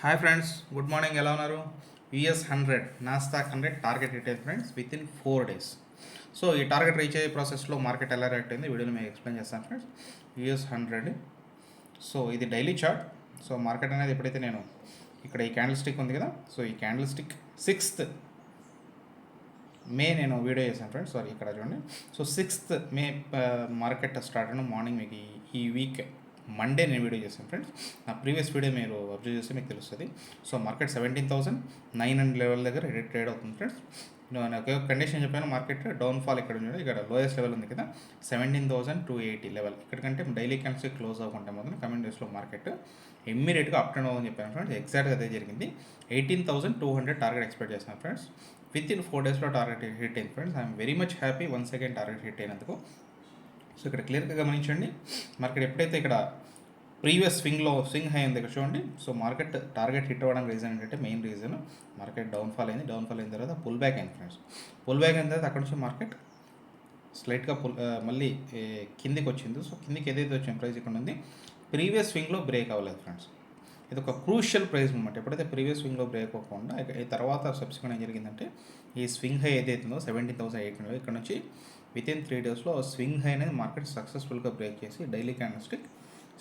Hi friends, good morning. ఎలా ఉన్నారు? US 100 Nasdaq 100 target hit అయింది friends within 4 days. So ఈ target reach అయ్యే ప్రాసెస్లో మార్కెట్ ఎలా రియాక్ట్ అయింది వీడియోలో మీకు ఎక్స్ప్లెయిన్ చేస్తాను ఫ్రెండ్స్. US 100. సో ఇది డైలీ చార్ట్. సో మార్కెట్ అనేది ఎప్పుడైతే నేను ఇక్కడ ఈ క్యాండిల్ స్టిక్ ఉంది కదా, సో ఈ క్యాండిల్ స్టిక్ 6th మే నేను వీడియో చేశాను ఫ్రెండ్స్. సారీ, ఇక్కడ చూడండి. సో 6th మే మార్కెట్ స్టార్ట్ అయిన మార్నింగ్ మీకు ఈ వీక్ మండే నేను వీడియో చేశాను ఫ్రెండ్స్. నా ప్రీవియస్ వీడియో మీరు అబ్జర్వ్ చేస్తే మీకు తెలుస్తుంది. సో మార్కెట్ 17,900 లెవెల్ దగ్గర ట్రేడ్ అవుతుంది ఫ్రెండ్స్. నేను ఒకే కండిషన్ చెప్పాను, మార్కెట్ డౌన్ఫాల్ ఇక్కడ ఉంది, ఇక్కడ లోయెస్ట్ లెవెల్ ఉంది కదా 17,280 లెవెల్. ఇక్కడికంటే డైలీ క్యాన్స్కి క్లోజ్ అవ్వకుంటే మాత్రం కమింగ్ డేస్లో మార్కెట్ ఇమ్మీడియట్గా అప్ అండ్ అవ్వని చెప్పాను ఫ్రెండ్స్. ఎగ్జాక్ట్గా అదే జరిగింది. 18,200 టార్గెట్ ఎక్స్పెక్ట్ చేస్తాను ఫ్రెండ్స్. విత్ ఇన్ 4 daysలో టార్గెట్ హిట్ అయింది friends. I'm very much happy once again target hit అయినందుకు. సో ఇక్కడ క్లియర్గా గమనించండి, మార్కెట్ ఎప్పుడైతే ఇక్కడ ప్రీవియస్ స్వింగ్ హై ఉంది ఇక్కడ చూడండి. సో మార్కెట్ టార్గెట్ హిట్ అవ్వడానికి రీజన్ ఏంటంటే, మెయిన్ రీజన్ మార్కెట్ డౌన్ఫాల్ అయిన తర్వాత పుల్ బ్యాక్ అయింది ఫ్రెండ్స్. పుల్ బ్యాక్ అయిన తర్వాత అక్కడ నుంచి మార్కెట్ స్లైట్గా మళ్ళీ కిందికి వచ్చింది. సో కిందికి ఏదైతే వచ్చిన ప్రైస్ ఇక్కడ ఉంది, ప్రీవియస్ స్వింగ్లో బ్రేక్ అవ్వలేదు ఫ్రెండ్స్. ఇది ఒక క్రూషియల్ ప్రైస్ మూమెంట్. ఎప్పుడైతే ప్రీవియస్ స్వింగ్లో బ్రేక్ అవ్వకుండా ఈ తర్వాత సబ్సిక్వెంట్ ఏం జరిగిందంటే, ఈ స్వింగ్ హై ఏదైతే ఉందో 17,800 ఇక్కడ నుంచి విత్ ఇన్ 3 daysలో స్వింగ్ హై అనేది మార్కెట్ సక్సెస్ఫుల్గా బ్రేక్ చేసి డైలీ క్యాండిల్స్టిక్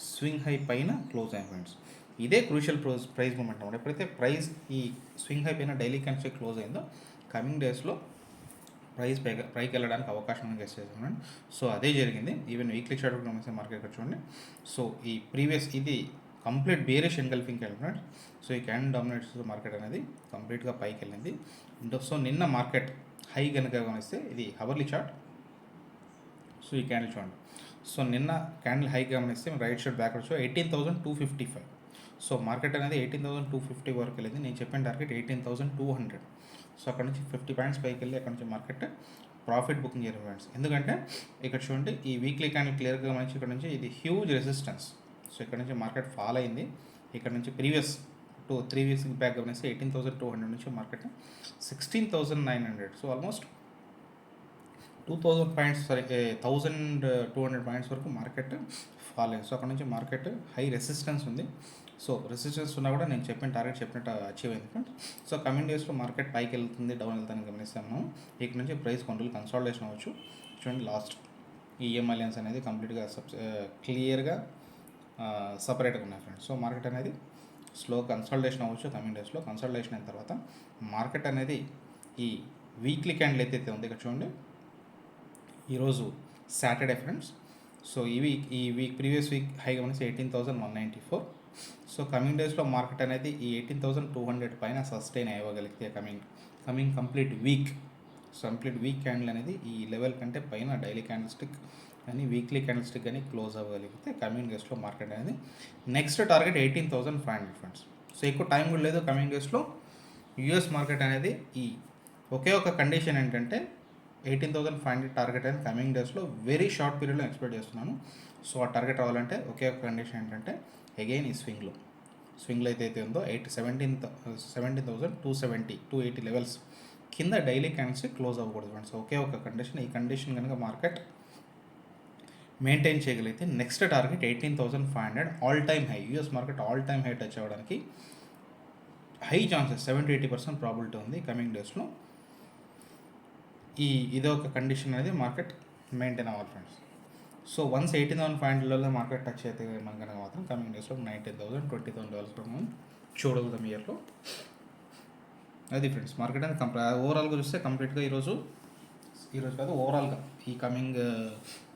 స్వింగ్ హై పైన క్లోజ్ అయ్యింది ఫ్రెండ్స్. ఇదే క్రూషియల్ ప్రైస్ మూమెంట్ అన్నమాట. ఎప్పుడైతే ప్రైస్ ఈ స్వింగ్ హై పైన డైలీ క్యాండిల్స్టిక్ క్లోజ్ అయిందో, కమింగ్ డేస్లో ప్రైస్ పైకి వెళ్ళడానికి అవకాశం గెస్ చేసాం. సో అదే జరిగింది. ఈవెన్ వీక్లీ చార్ట్ గమనిస్తే మార్కెట్ ఇక్కడ చూడండి. సో ఈ ప్రీవియస్ ఇది కంప్లీట్ బేరిష్ ఎంగల్ఫింగ్కి వెళ్ళినాడు. సో ఈ క్యాండిల్ డామినేట్స్ మార్కెట్ అనేది కంప్లీట్గా పైకి వెళ్ళింది. సో నిన్న మార్కెట్ హై కనుక గమనిస్తే ఇది హవర్లీ చార్ట్. సో ఈ క్యాండిల్ చూడండి. సో నిన్న క్యాండిల్ హై గమనిస్తే right side backward 18,255. So market అనేది 18,250 వరకు వెళ్ళింది. నేను చెప్పిన టార్గెట్ 18,200. సో అక్కడ నుంచి 50 పాయింట్స్ పైకి వెళ్ళి అక్కడ నుంచి మార్కెట్ ప్రాఫిట్ బుకింగ్ చేయాలి ఫ్రెండ్స్. ఎందుకంటే ఇక్కడ చూడండి, ఈ వీక్లీ క్యాండిల్ క్లియర్గా గమనించి ఇక్కడ నుంచి ఇది హ్యూజ్ రెసిస్టెన్స్. సో ఇక్కడ నుంచి మార్కెట్ ఫాల్ అయింది. ఇక్కడ నుంచి ప్రీవియస్ 3 weeks బ్యాక్ గమనిస్తే 18,200 నుంచి market 16,900. So almost 2,000 points 1,200 points వరకు మార్కెట్ ఫాల్ అయింది. సో అక్కడ నుంచి మార్కెట్ హై రెసిస్టెన్స్ ఉంది. సో రెసిస్టెన్స్ ఉన్నా కూడా నేను చెప్పిన టార్గెట్ చెప్పినట్టు అచీవ్ అయింది ఫ్రెండ్స్. సో కమింగ్ డేస్లో మార్కెట్ పైకి వెళ్తుంది, డౌన్ వెళ్తానని గమనిస్తాము. ఇక్కడ నుంచి ప్రైస్ కొన్ని రోజులు కన్సాలిడేషన్ అవ్వచ్చు. చూడండి, లాస్ట్ ఈ అలయన్స్ అనేది కంప్లీట్గా క్లియర్గా సపరేట్గా ఉన్నాయి ఫ్రెండ్స్. సో మార్కెట్ అనేది స్లో కన్సాలిడేషన్ అవ్వచ్చు. కమింగ్ డేస్లో కన్సాలిడేషన్ అయిన తర్వాత మార్కెట్ అనేది ఈ వీక్లీ క్యాండిల్ ఏదైతే ఉంది ఇక్కడ చూడండి, ఈరోజు సాటర్డే ఫ్రెండ్స్. సో ఈ వీక్ ప్రీవియస్ వీక్ హై గమనిస్తే 18,194. సో కమింగ్ డేస్లో మార్కెట్ అనేది ఈ 18,200 పైన సస్టైన్ అవ్వగలిగితే coming complete week. So complete week candle అనేది ఈ లెవెల్ కంటే పైన డైలీ క్యాండిల్ స్టిక్ కానీ వీక్లీ క్యాండిల్ స్టిక్ కానీ క్లోజ్ అవ్వగలిగితే కమింగ్ డేస్లో మార్కెట్ అనేది నెక్స్ట్ టార్గెట్ 18,500 ఫ్రెండ్స్. సో ఎక్కువ టైం కూడా లేదు. కమింగ్ డేస్లో యూఎస్ మార్కెట్ అనేది ఈ ఒకే ఒక కండిషన్ ఏంటంటే 18,500 టార్గెట్ అనేది కమింగ్ డేస్లో వెరీ షార్ట్ పీరియడ్లో ఎక్స్పెక్ట్ చేస్తున్నాను. సో ఆ టార్గెట్ రావాలంటే ఒకే ఒక కండిషన్ ఏంటంటే, అగైన్ ఈ స్వింగ్లో అయితే ఉందో 17,270 280 లెవెల్స్ కింద డైలీ క్యాండిల్స్ క్లోజ్ అవ్వకూడదు ఫ్రెండ్స్. ఒకే ఒక కండిషన్. ఈ కండిషన్ కనుక మార్కెట్ మెయింటైన్ చేయగలిగితే next target 18,500 all time high. US market all time high touch అవ్వడానికి హై ఛాన్సెస్ 70-80% ప్రాబిలిటీ ఉంది కమింగ్ డేస్లో. ఇదే ఒక కండిషన్ అనేది మార్కెట్ మెయింటైన్ అవ్వాలి friends. So once 18,500 market touch అయితే మన కనుక మాత్రం కమింగ్ డేస్లో 19,000 20,000 లెవెల్స్ మనం చూడగలుగుతాం ఇయర్లో. అది ఫ్రెండ్స్ మార్కెట్ అనేది ఓవరాల్గా చూస్తే కంప్లీట్గా ఈరోజు కాదు, ఓవరాల్గా ఈ కమింగ్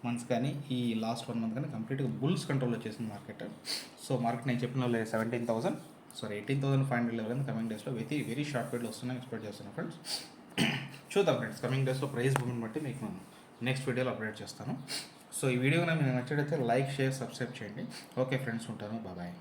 మంత్స్ కానీ ఈ లాస్ట్ 1 month కానీ కంప్లీట్గా బుల్స్ కంట్రోల్ వచ్చేసింది మార్కెట్. సో మార్కెట్ నేను చెప్పిన 18,500 లెవెల్ కమింగ్ డేస్లో వెరీ షార్ట్ పీరియడ్లో వస్తున్నాయి ఎక్స్పెక్ట్ చేస్తున్నాను ఫ్రెండ్స్. చూద్దాం ఫ్రెండ్స్, కమింగ్ డేస్లో ప్రైస్ మూమెంట్ బట్టి మీకు నెక్స్ట్ వీడియోలో అప్డేట్ చేస్తాను. సో ఈ వీడియో మీకు నచ్చినట్లయితే లైక్, షేర్, సబ్స్క్రైబ్ చేయండి. ఓకే ఫ్రెండ్స్, ఉంటాను. బాయ్.